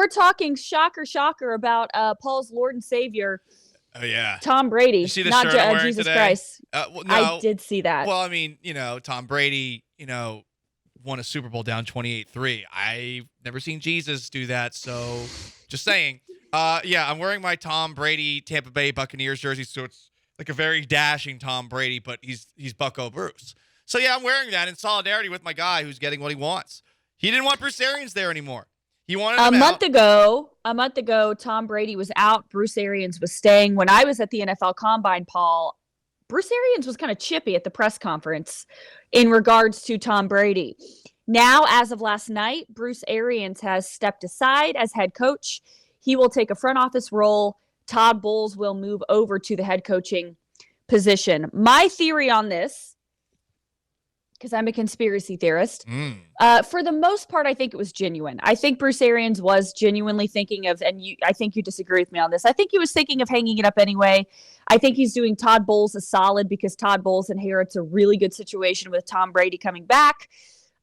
we're talking shocker about Paul's Lord and Savior, Oh, yeah. Tom Brady, You see the not shirt I'm wearing Jesus today? Christ. No. I did see that. Well, I mean, Tom Brady, won a Super Bowl down 28-3. I've never seen Jesus do that, so just saying. Yeah, I'm wearing my Tom Brady Tampa Bay Buccaneers jersey, so it's like a very dashing Tom Brady, but he's Bucco Bruce. So yeah, I'm wearing that in solidarity with my guy who's getting what he wants. He didn't want Bruce Arians there anymore. He wanted him out. A month ago, Tom Brady was out. Bruce Arians was staying. When I was at the NFL Combine, Paul, Bruce Arians was kind of chippy at the press conference in regards to Tom Brady. Now, as of last night, Bruce Arians has stepped aside as head coach. He will take a front office role. Todd Bowles will move over to the head coaching position. My theory on this, because I'm a conspiracy theorist, for the most part, I think it was genuine. I think Bruce Arians was genuinely thinking of, and I think you disagree with me on this, I think he was thinking of hanging it up anyway. I think he's doing Todd Bowles a solid because Todd Bowles inherits a really good situation with Tom Brady coming back.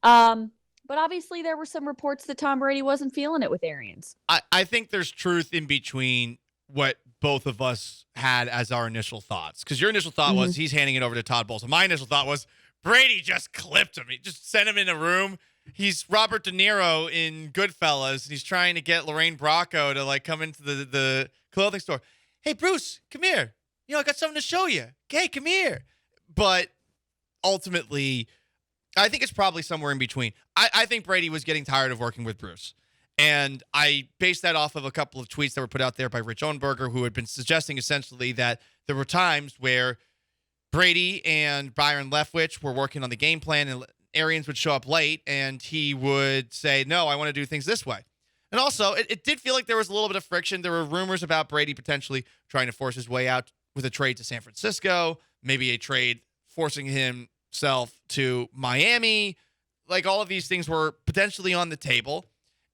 But obviously there were some reports that Tom Brady wasn't feeling it with Arians. I think there's truth in between what both of us had as our initial thoughts. Because your initial thought was he's handing it over to Todd Bowles. And my initial thought was Brady just clipped him. He just sent him in a room. He's Robert De Niro in Goodfellas, and he's trying to get Lorraine Bracco to come into the clothing store. Hey, Bruce, come here. I got something to show you. Okay, come here. But ultimately, I think it's probably somewhere in between. I think Brady was getting tired of working with Bruce. And I based that off of a couple of tweets that were put out there by Rich Ohnberger, who had been suggesting essentially that there were times where Brady and Byron Leftwich were working on the game plan, and Arians would show up late, and he would say, no, I want to do things this way. And also, it did feel like there was a little bit of friction. There were rumors about Brady potentially trying to force his way out with a trade to San Francisco, maybe a trade forcing himself to Miami. All of these things were potentially on the table.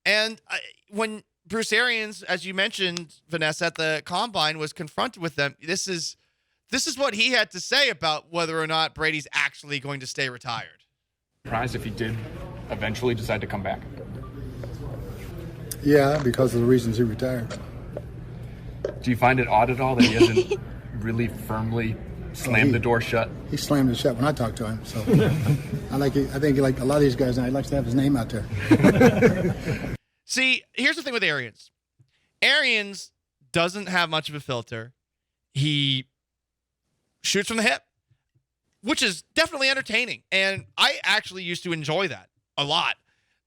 And when Bruce Arians, as you mentioned, Vanessa, at the Combine was confronted with them, this is what he had to say about whether or not Brady's actually going to stay retired. Surprised if he did eventually decide to come back? Yeah, because of the reasons he retired. Do you find it odd at all that he hasn't really firmly slammed the door shut? He slammed it shut when I talked to him. So I think like a lot of these guys, and I'd like to have his name out there. See, here's the thing with Arians. Arians doesn't have much of a filter. He shoots from the hip, which is definitely entertaining. And I actually used to enjoy that a lot.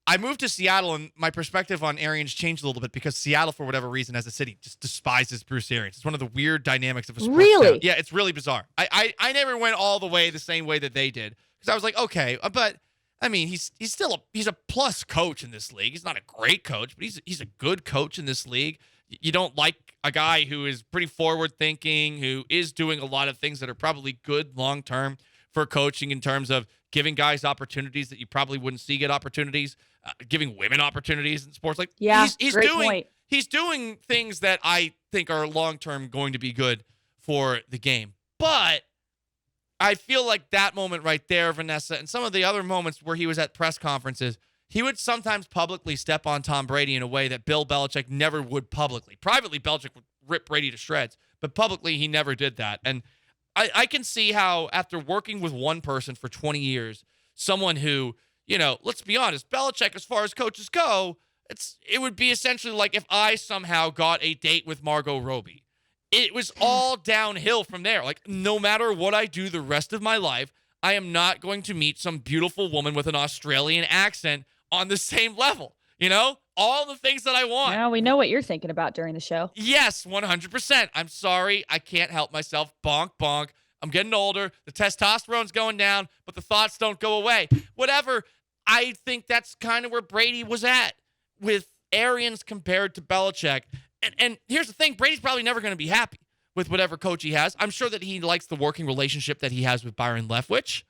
I moved to Seattle, and my perspective on Arians changed a little bit because Seattle, for whatever reason, as a city, just despises Bruce Arians. It's one of the weird dynamics of a sports town. Yeah, it's really bizarre. I never went all the way the same way that they did because I was like, okay, but I mean, he's a plus coach in this league. He's not a great coach, but he's a good coach in this league. You don't like a guy who is pretty forward-thinking, who is doing a lot of things that are probably good long-term for coaching in terms of giving guys opportunities that you probably wouldn't see get opportunities, giving women opportunities in sports. Great point. He's doing things that I think are long-term going to be good for the game. But I feel like that moment right there, Vanessa, and some of the other moments where he was at press conferences, he would sometimes publicly step on Tom Brady in a way that Bill Belichick never would publicly. Privately, Belichick would rip Brady to shreds, but publicly he never did that. And I can see how after working with one person for 20 years, someone who, let's be honest, Belichick, as far as coaches go, it would be essentially like if I somehow got a date with Margot Robbie. It was all downhill from there. No matter what I do the rest of my life, I am not going to meet some beautiful woman with an Australian accent on the same level. All the things that I want. Now we know what you're thinking about during the show. Yes, 100%. I'm sorry. I can't help myself. Bonk, bonk. I'm getting older. The testosterone's going down, but the thoughts don't go away. Whatever. I think that's kind of where Brady was at with Arians compared to Belichick. And here's the thing. Brady's probably never going to be happy with whatever coach he has. I'm sure that he likes the working relationship that he has with Byron Leftwich.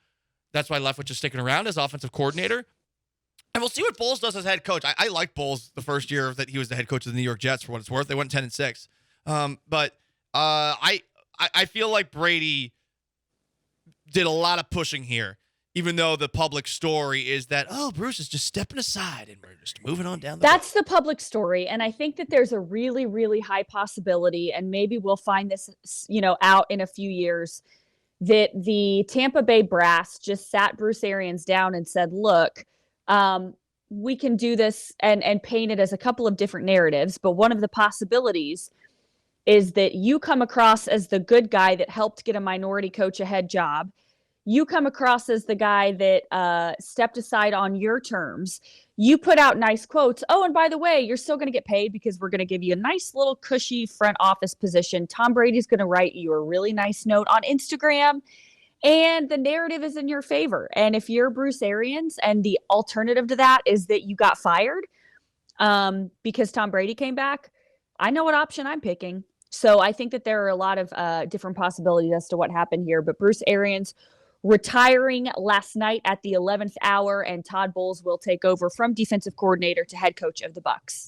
That's why Leftwich is sticking around as offensive coordinator. And we'll see what Bowles does as head coach. I like Bowles the first year that he was the head coach of the New York Jets, for what it's worth. They went 10-6. But I feel like Brady did a lot of pushing here even though the public story is that, oh, Bruce is just stepping aside and we're just moving on down the That's the public story. And I think that there's a really, really high possibility, and maybe we'll find this, out in a few years, that the Tampa Bay brass just sat Bruce Arians down and said, look, we can do this, and paint it as a couple of different narratives. But one of the possibilities is that you come across as the good guy that helped get a minority coach a head job. You come across as the guy that stepped aside on your terms. You put out nice quotes. Oh, and by the way, you're still going to get paid because we're going to give you a nice little cushy front office position. Tom Brady's going to write you a really nice note on Instagram, and the narrative is in your favor. And if you're Bruce Arians and the alternative to that is that you got fired because Tom Brady came back, I know what option I'm picking. So I think that there are a lot of different possibilities as to what happened here. But Bruce Arians retiring last night at the 11th hour, and Todd Bowles will take over from defensive coordinator to head coach of the Bucs.